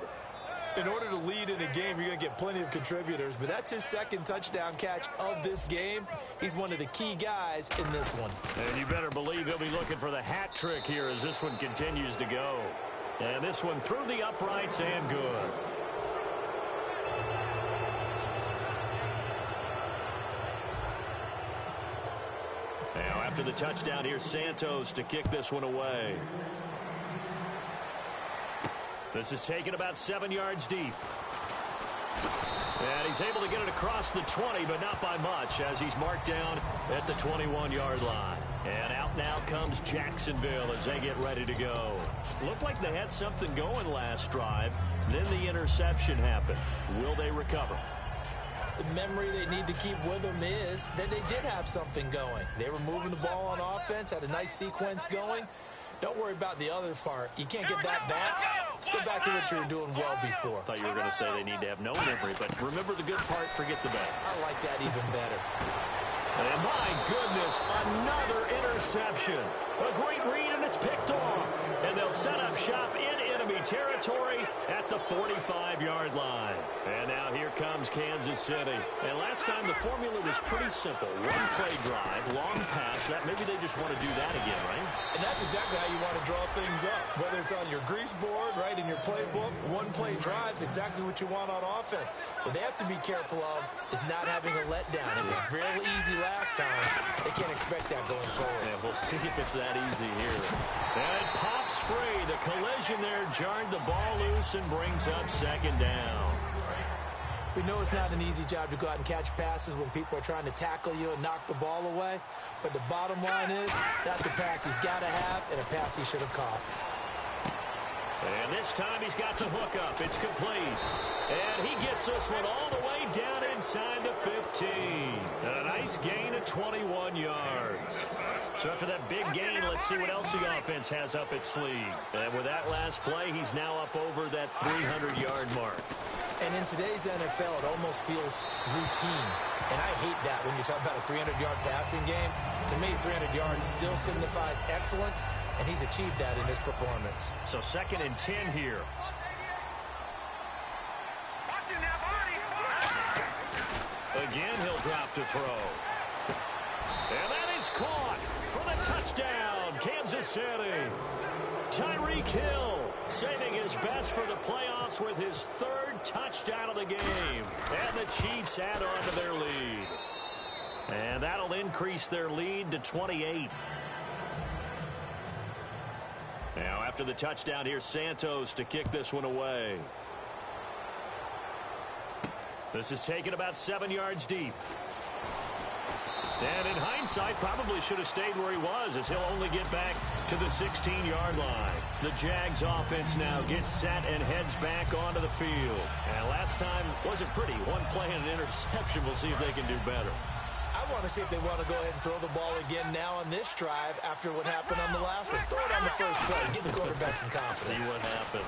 In order to lead in a game, you're going to get plenty of contributors, but that's his second touchdown catch of this game. He's one of the key guys in this one. And you better believe he'll be looking for the hat trick here as this one continues to go. And this one through the uprights and good. Now after the touchdown, here's Santos to kick this one away. This is taken about 7 yards deep. And he's able to get it across the 20, but not by much, as he's marked down at the 21-yard line. And out now comes Jacksonville as they get ready to go. Looked like they had something going last drive. Then the interception happened. Will they recover? The memory they need to keep with them is that they did have something going. They were moving the ball on offense, had a nice sequence going. Don't worry about the other part. You can't get that back. Let's go back to what you were doing well before. I thought you were going to say they need to have no memory, but remember the good part, forget the bad. I like that even better. And my goodness, another interception. A great read, and it's picked off. And they'll set up shop in enemy territory at the 45-yard line. And now here comes Kansas City. And last time the formula was pretty simple. One play drive, long pass. That maybe they just want to do that again, right? And that's exactly how you want to draw things up. Whether it's on your grease board, right, in your playbook, one play drive's exactly what you want on offense. What they have to be careful of is not having a letdown. It was real easy last time. They can't expect that going forward. Yeah, we'll see if it's that easy here. And it pops free. The collision there jarred the ball loose and brings up second down. We know it's not an easy job to go out and catch passes when people are trying to tackle you and knock the ball away. But the bottom line is that's a pass he's got to have and a pass he should have caught. And this time he's got the hook up. It's complete. And he gets this one all the way down inside the 15. And a nice gain of 21 yards. So after that big gain, let's see what else the offense has up its sleeve. And with that last play, he's now up over that 300-yard mark. And in today's NFL, it almost feels routine. And I hate that when you talk about a 300-yard passing game. To me, 300 yards still signifies excellence, and he's achieved that in his performance. So 2nd and 10 here. Again, he'll drop to throw. And that is caught for the touchdown, Kansas City. Tyreek Hill saving his best for the playoffs with his 3rd touchdown of the game. And the Chiefs add on to their lead. And that'll increase their lead to 28. Now after the touchdown, here's Santos to kick this one away. This is taken about 7 yards deep. And in hindsight, probably should have stayed where he was, as he'll only get back to the 16-yard line. The Jags offense now gets set and heads back onto the field. And last time wasn't pretty. One play and an interception. We'll see if they can do better. I want to see if they want to go ahead and throw the ball again now on this drive after what happened on the last one. Throw it on the first play. Give the quarterback some confidence. See what happens.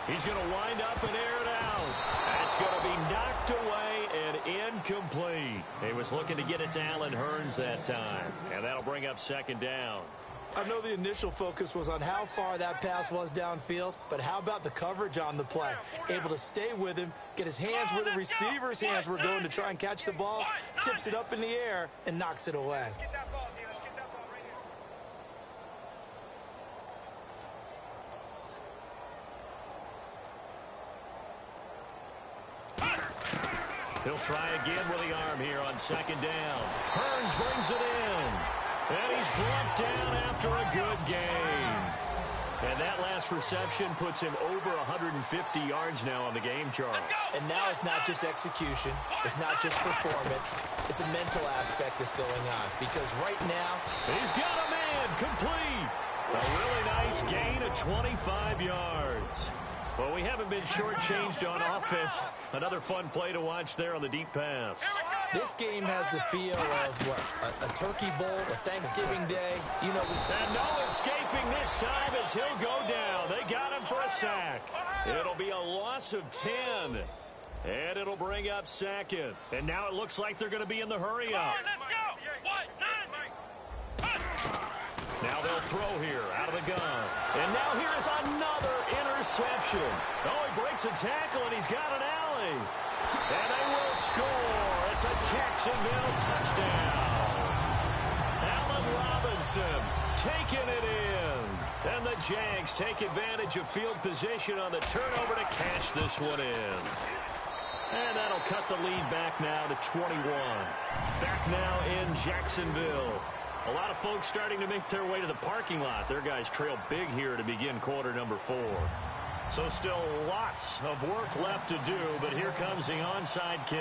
He's going to wind up and air it out. That's going to be knocked away and incomplete. He was looking to get it to Allen Hurns that time. And that'll bring up second down. I know the initial focus was on how far that pass was downfield, but how about the coverage on the play? Able to stay with him, get his hands where the receiver's hands were going to try and catch the ball, tips it up in the air, and knocks it away. Let's get that ball, D. Let's get that ball right here. He'll try again with the arm here on second down. Hurns brings it in. And he's brought down after a good game. And that last reception puts him over 150 yards now on the game, Charles. And now it's not just execution. It's not just performance. It's a mental aspect that's going on. Because right now, he's got a man complete. A really nice gain of 25 yards. Well, we haven't been shortchanged on offense. Another fun play to watch there on the deep pass. this game has the feel of, what, a turkey bowl, a Thanksgiving day. You know, and no escaping this time as he'll go down. They got him for a sack. It'll be a loss of 10. And it'll bring up second. And now it looks like they're going to be in the hurry-up. Now they'll throw here out of the gun. And now here's another interception. Oh, he breaks a tackle, and he's got an alley. And they will score. It's a Jacksonville touchdown. Allen Robinson taking it in. And the Jags take advantage of field position on the turnover to cash this one in. And that'll cut the lead back now to 21. Back now in Jacksonville. A lot of folks starting to make their way to the parking lot. Their guys trail big here to begin quarter number 4. So still lots of work left to do, but here comes the onside kick.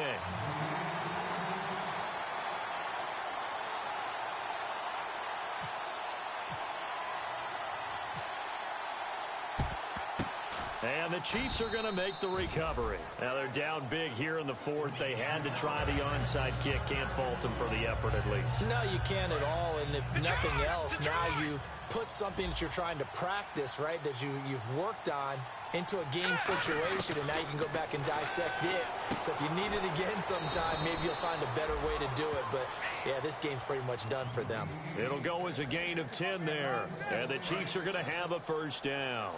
And the Chiefs are going to make the recovery. Now they're down big here in the 4th. They had to try the onside kick. Can't fault them for the effort at least. No, you can't at all. And if nothing else, now you've put something that you're trying to practice, right, that you've worked on into a game situation, and now you can go back and dissect it. So if you need it again sometime, maybe you'll find a better way to do it. But, yeah, this game's pretty much done for them. It'll go as a gain of 10 there. And the Chiefs are going to have a first down.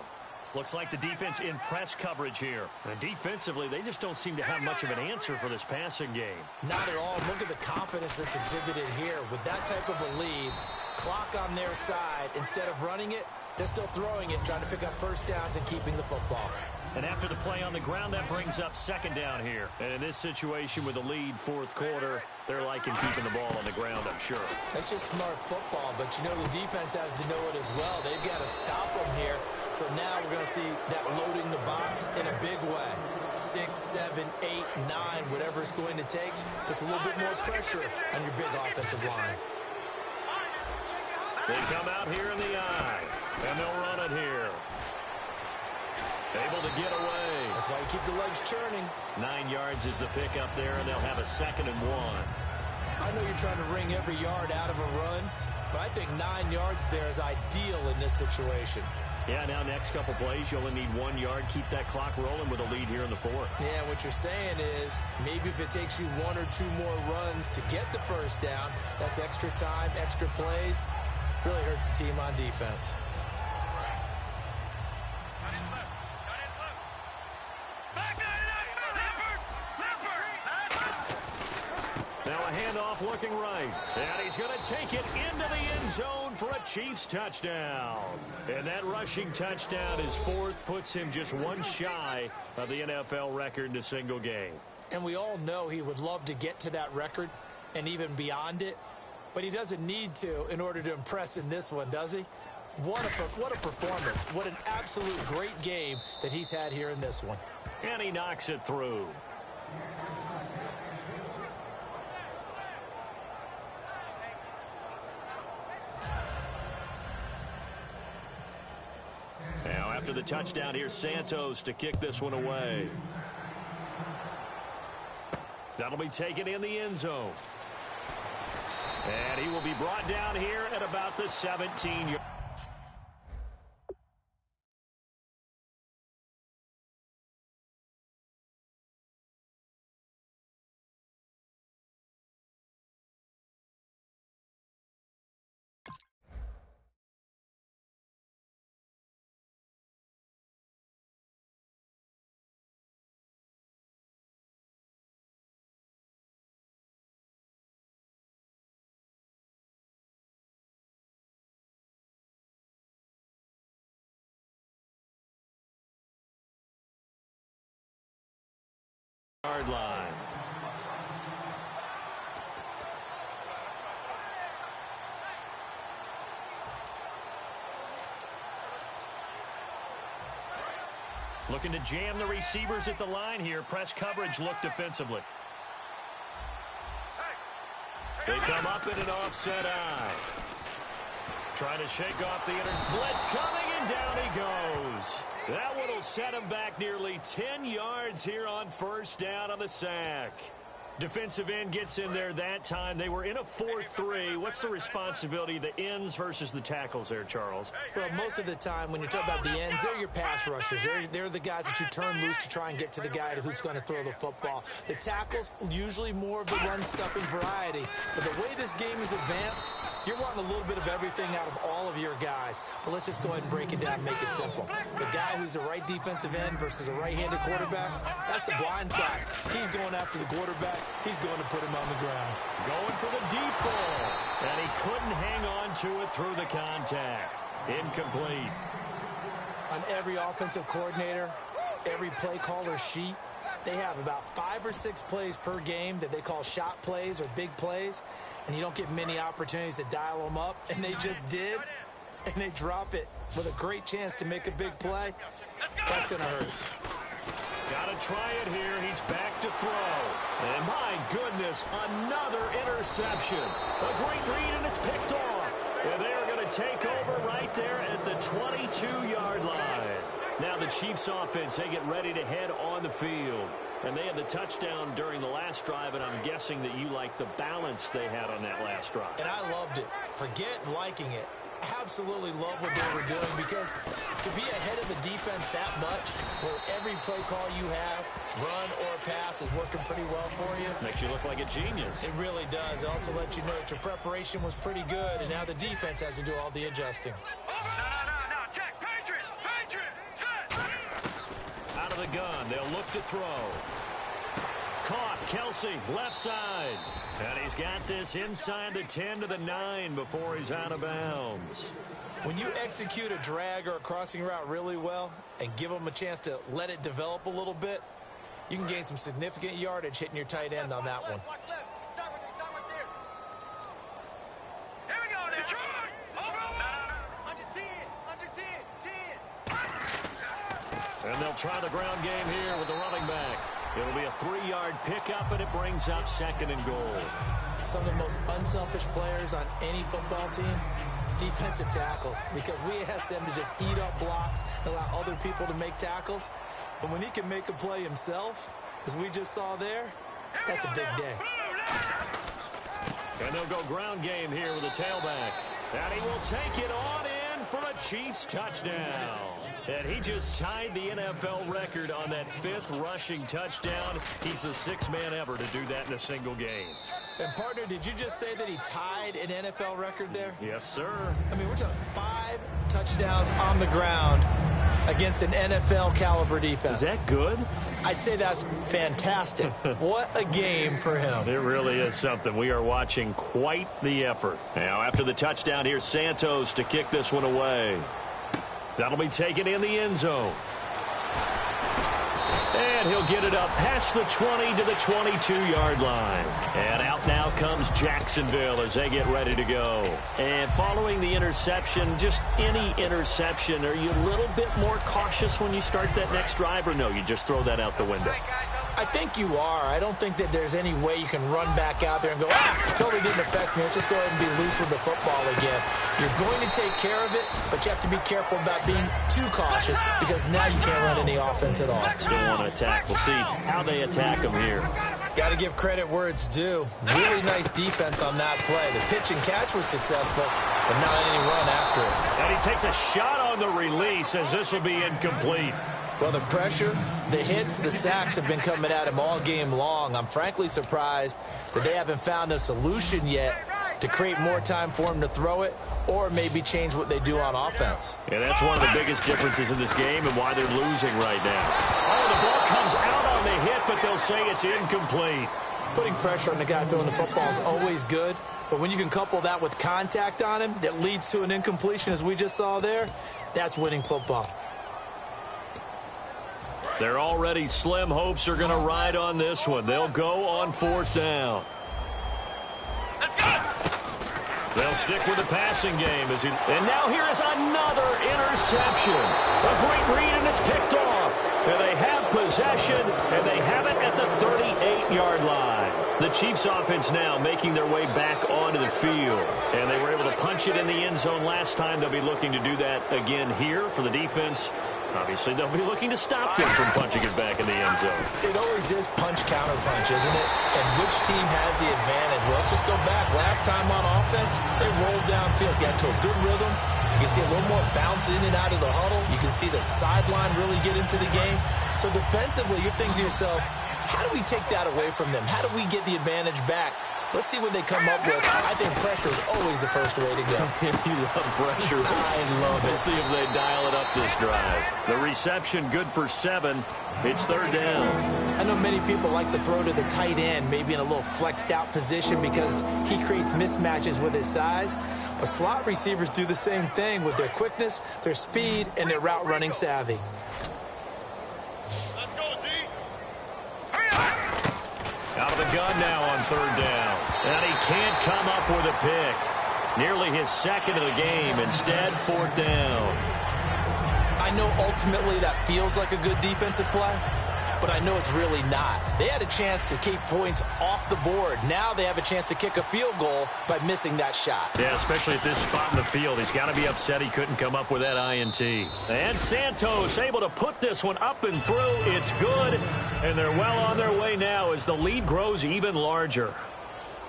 Looks like the defense in press coverage here. And defensively, they just don't seem to have much of an answer for this passing game. Not at all. Look at the confidence that's exhibited here. With that type of a lead, clock on their side, instead of running it, they're still throwing it, trying to pick up first downs and keeping the football. And after the play on the ground, that brings up second down here. And in this situation with a lead 4th quarter, they're liking keeping the ball on the ground, I'm sure. That's just smart football, but you know the defense has to know it as well. They've got to stop them here. So now we're going to see that loading the box in a big way. 6, 7, 8, 9, whatever it's going to take, puts a little bit more pressure on your big offensive line. They come out here in the eye, and they'll run it here. Able to get away. That's why you keep the legs churning. 9 yards is the pickup there, and they'll have a 2nd and 1. I know you're trying to wring every yard out of a run, but I think 9 yards there is ideal in this situation. Yeah, now next couple plays, you only need 1 yard. Keep that clock rolling with a lead here in the 4th. Yeah, what you're saying is maybe if it takes you 1 or 2 more runs to get the first down, that's extra time, extra plays. Really hurts the team on defense. Now a handoff looking right. And he's going to take it into the end zone for a Chiefs touchdown. And that rushing touchdown, his 4th, puts him just 1 shy of the NFL record in a single game. And we all know he would love to get to that record and even beyond it. But he doesn't need to in order to impress in this one, does he? What a performance. What an absolute great game that he's had here in this one. And he knocks it through. After the touchdown, here's Santos to kick this one away. That'll be taken in the end zone. And he will be brought down here at about the 17-yard. Line. Looking to jam the receivers at the line here. Press coverage look defensively. They come up in an offset eye. Trying to shake off the blitz coming, and down he goes. That one will set him back nearly 10 yards here on first down on the sack. Defensive end gets in there that time. They were in a 4-3. What's the responsibility of the ends versus the tackles there, Charles? Well, most of the time when you talk about the ends, they're your pass rushers. They're the guys that you turn loose to try and get to the guy who's going to throw the football. The tackles, usually more of the run-stuffing variety. But the way this game is advanced, you're wanting a little bit of everything out of all of your guys. But let's just go ahead and break it down and make it simple. The guy who's the right defensive end versus a right-handed quarterback, that's the blind side. He's going after the quarterback. He's going to put him on the ground. Going for the deep ball. And he couldn't hang on to it through the contact. Incomplete. On every offensive coordinator, every play caller sheet, they have about 5 or 6 plays per game that they call shot plays or big plays. And you don't get many opportunities to dial them up. And they just did. And they drop it with a great chance to make a big play. That's going to hurt. Got to try it here. He's back to throw. And my goodness, another interception. A great read, and it's picked off. And they are going to take over right there at the 22-yard line. Now the Chiefs offense, they get ready to head on the field. And they had the touchdown during the last drive, and I'm guessing that you like the balance they had on that last drive. And I loved it. Forget liking it. Absolutely love what they were doing, because to be ahead of the defense that much, where every play call you have, run or pass, is working pretty well for you. Makes you look like a genius. It really does. It also lets you know that your preparation was pretty good, and now the defense has to do all the adjusting. No, check, Patriot, set. Out of the gun, they'll look to throw. Caught, Kelsey, left side. And he's got this inside the 10 to the 9 before he's out of bounds. When you execute a drag or a crossing route really well and give them a chance to let it develop a little bit, you can gain some significant yardage hitting your tight end on that one. Here we go, Detroit. Under 10. And they'll try the ground game here with the running back. It'll be a 3-yard pickup, and it brings up 2nd and goal. Some of the most unselfish players on any football team, defensive tackles, because we ask them to just eat up blocks and allow other people to make tackles. But when he can make a play himself, as we just saw there, that's a big day. And they'll go ground game here with a tailback. And he will take it on in for a Chiefs touchdown. And he just tied the NFL record on that 5th rushing touchdown. He's the 6th man ever to do that in a single game. And, partner, did you just say that he tied an NFL record there? Yes, sir. I mean, we're talking 5 touchdowns on the ground against an NFL-caliber defense. Is that good? I'd say that's fantastic. What a game for him. It really is something. We are watching quite the effort. Now, after the touchdown, here's Santos to kick this one away. That'll be taken in the end zone. And he'll get it up past the 20 to the 22-yard line. And out now comes Jacksonville as they get ready to go. And following the interception, just any interception, are you a little bit more cautious when you start that next drive, or no, you just throw that out the window? All right, guys, I think you are. I don't think that there's any way you can run back out there and go, totally didn't affect me. Let's just go ahead and be loose with the football again. You're going to take care of it, but you have to be careful about being too cautious because now you can't run any offense at all. Still want to attack. We'll see how they attack them here. Got to give credit where it's due. Really nice defense on that play. The pitch and catch was successful, but not any run after it. And he takes a shot on the release as this will be incomplete. Well, the pressure, the hits, the sacks have been coming at him all game long. I'm frankly surprised that they haven't found a solution yet to create more time for him to throw it or maybe change what they do on offense. And that's one of the biggest differences in this game and why they're losing right now. Oh, the ball comes out on the hit, but they'll say it's incomplete. Putting pressure on the guy throwing the football is always good, but when you can couple that with contact on him that leads to an incompletion, as we just saw there, that's winning football. Their already slim hopes are going to ride on this one. They'll go on 4th down. They'll stick with the passing game. And now here is another interception. A great read, and it's picked off. And they have possession, and they have it at the 38-yard line. The Chiefs offense now making their way back onto the field. And they were able to punch it in the end zone last time. They'll be looking to do that again here for the defense. Obviously, they'll be looking to stop them from punching it back in the end zone. It always is punch-counter-punch, isn't it? And which team has the advantage? Well, let's just go back. Last time on offense, they rolled downfield, got to a good rhythm. You can see a little more bounce in and out of the huddle. You can see the sideline really get into the game. So defensively, you're thinking to yourself, how do we take that away from them? How do we get the advantage back? Let's see what they come up with. I think pressure is always the first way to go. You love pressure. I love it. We'll see if they dial it up this drive. The reception good for 7. It's 3rd down. I know many people like to throw to the tight end, maybe in a little flexed out position because he creates mismatches with his size. But slot receivers do the same thing with their quickness, their speed, and their route running savvy. Out of the gun now on 3rd down. And he can't come up with a pick. Nearly his 2nd of the game. Instead, 4th down. I know ultimately that feels like a good defensive play, but I know it's really not. They had a chance to keep points off the board. Now they have a chance to kick a field goal by missing that shot. Yeah, especially at this spot in the field. He's got to be upset he couldn't come up with that INT. And Santos able to put this one up and through. It's good, and they're well on their way now as the lead grows even larger.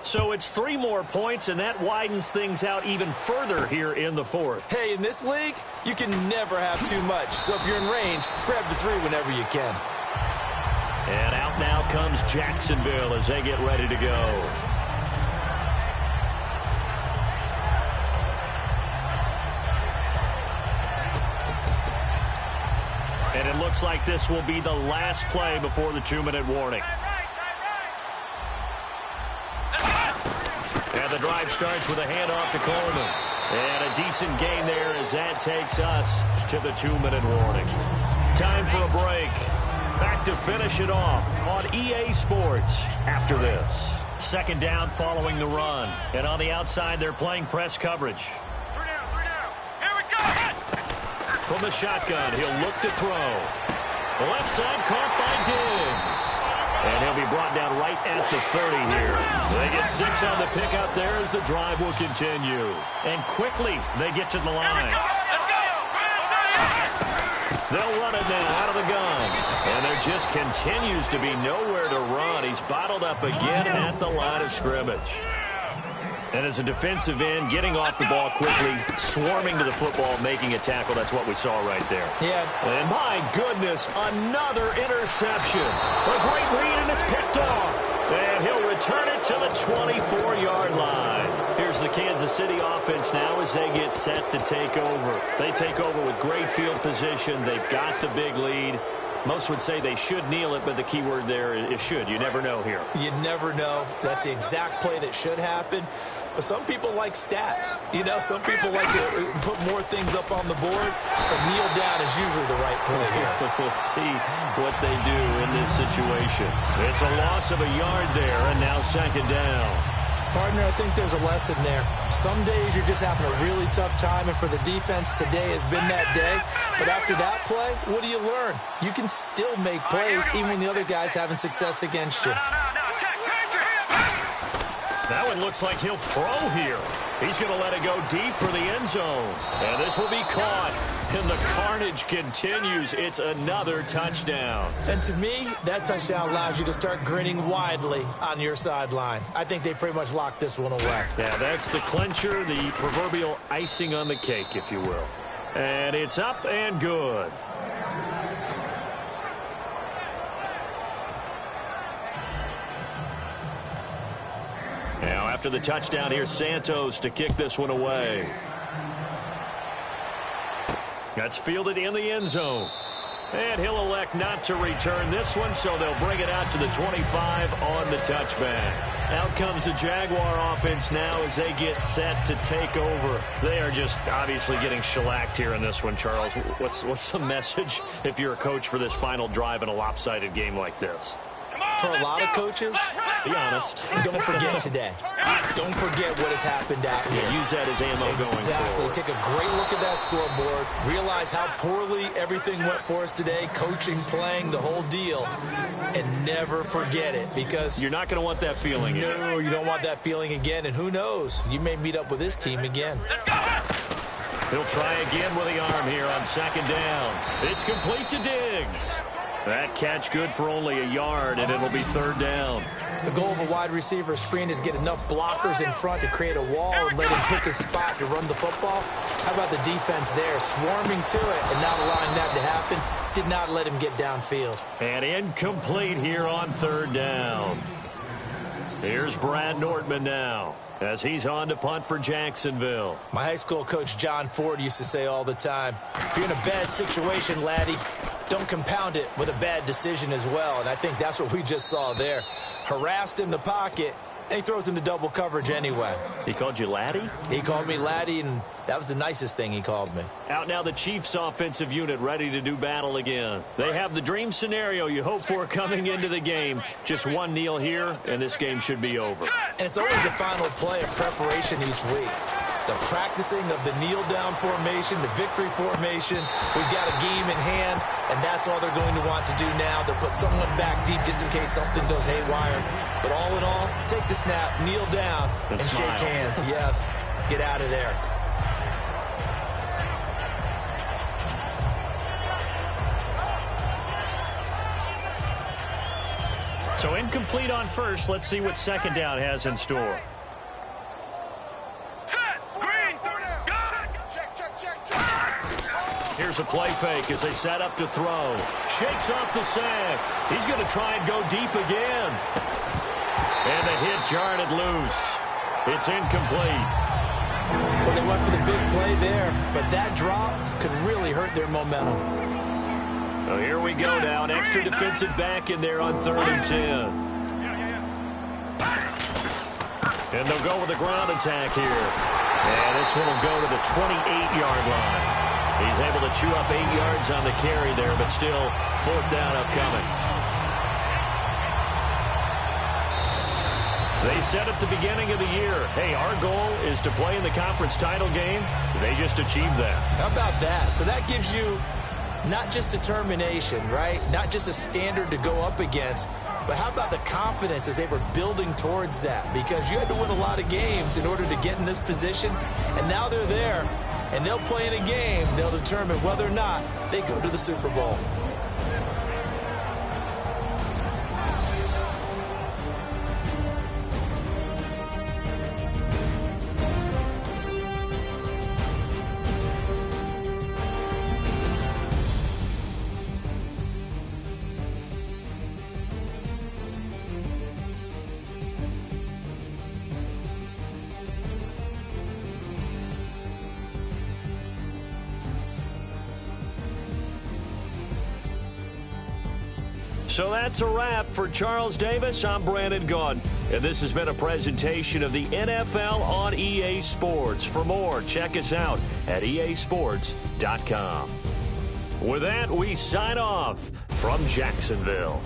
So it's 3 more points, and that widens things out even further here in the 4th. Hey, in this league, you can never have too much. So if you're in range, grab the 3 whenever you can. And out now comes Jacksonville as they get ready to go. And it looks like this will be the last play before the 2-minute warning. And the drive starts with a handoff to Coleman. And a decent gain there as that takes us to the 2-minute warning. Time for a break. Back to finish it off on EA Sports after this. 2nd down following the run. And on the outside, they're playing press coverage. 3 down. Here we go. From the shotgun, he'll look to throw. The left side caught by Diggs. And he'll be brought down right at the 30 here. They get 6 on the pick out there as the drive will continue. And quickly, they get to the line. They'll run it now out of the gun. And there just continues to be nowhere to run. He's bottled up again at the line of scrimmage. And as a defensive end, getting off the ball quickly, swarming to the football, making a tackle. That's what we saw right there. Yeah. And my goodness, another interception. A great read, and it's picked off. And he'll return it to the 24-yard line. Here's the Kansas City offense now as they get set to take over. They take over with great field position. They've got the big lead. Most would say they should kneel it, but the key word there is should. You never know here. You never know. That's the exact play that should happen. But some people like stats. You know, some people like to put more things up on the board. But kneel down is usually the right play here. We'll see what they do in this situation. It's a loss of a yard there, and now 2nd down. Partner, I think there's a lesson there. Some days you're just having a really tough time, and for the defense, today has been that day. But after that play, what do you learn? You can still make plays even when the other guy's having success against you. That one looks like he'll throw here. He's going to let it go deep for the end zone. And this will be caught. And the carnage continues. It's another touchdown. And to me, that touchdown allows you to start grinning widely on your sideline. I think they pretty much locked this one away. Yeah, that's the clincher, the proverbial icing on the cake, if you will. And it's up and good. Now, after the touchdown, here's Santos to kick this one away. That's fielded in the end zone. And he'll elect not to return this one, so they'll bring it out to the 25 on the touchback. Out comes the Jaguar offense now as they get set to take over. They are just obviously getting shellacked here in this one, Charles. What's the message if you're a coach for this final drive in a lopsided game like this? For a lot of coaches, be honest. Don't forget today. Don't forget what has happened out here. Yeah, use that as ammo going forward. Take a great look at that scoreboard. Realize how poorly everything went for us today. Coaching, playing, the whole deal. And never forget it, because you're not going to want that feeling again. No, you don't want that feeling again. And who knows? You may meet up with this team again. He'll try again with the arm here on second down. It's complete to Diggs. That catch good for only a yard, and it'll be third down. The goal of a wide receiver screen is get enough blockers in front to create a wall and let him pick his spot to run the football. How about the defense there, swarming to it and not allowing that to happen? Did not let him get downfield. And incomplete here on third down. Here's Brad Nordman now as he's on to punt for Jacksonville. My high school coach John Ford used to say all the time, if you're in a bad situation, laddie, don't compound it with a bad decision as well. And I think that's what we just saw there. Harassed in the pocket, and he throws into double coverage anyway. He called you laddie? He called me laddie, and that was the nicest thing he called me. Out now the Chiefs offensive unit ready to do battle again. They have the dream scenario you hope for coming into the game. Just one kneel here, and this game should be over. And it's always the final play of preparation each week. The practicing of the kneel-down formation, the victory formation. We've got a game in hand, and that's all they're going to want to do now. They'll put someone back deep just in case something goes haywire. But all in all, take the snap, kneel down, and shake hands. Yes, get out of there. So incomplete on first. Let's see what second down has in store. Here's a play fake as they set up to throw. Shakes off the sack. He's going to try and go deep again. And the hit jarred it loose. It's incomplete. Well, they went for the big play there, but that drop could really hurt their momentum. So here we go now. An extra defensive back in there on 3rd and 10. And they'll go with the ground attack here. And this one will go to the 28-yard line. He's able to chew up 8 yards on the carry there, but still 4th down upcoming. They said at the beginning of the year, hey, our goal is to play in the conference title game. They just achieved that. How about that? So that gives you not just determination, right? Not just a standard to go up against, but how about the confidence as they were building towards that? Because you had to win a lot of games in order to get in this position, and now they're there. And they'll play in a game. They'll determine whether or not they go to the Super Bowl. So that's a wrap for Charles Davis. I'm Brandon Gaudin, and this has been a presentation of the NFL on EA Sports. For more, check us out at easports.com. With that, we sign off from Jacksonville.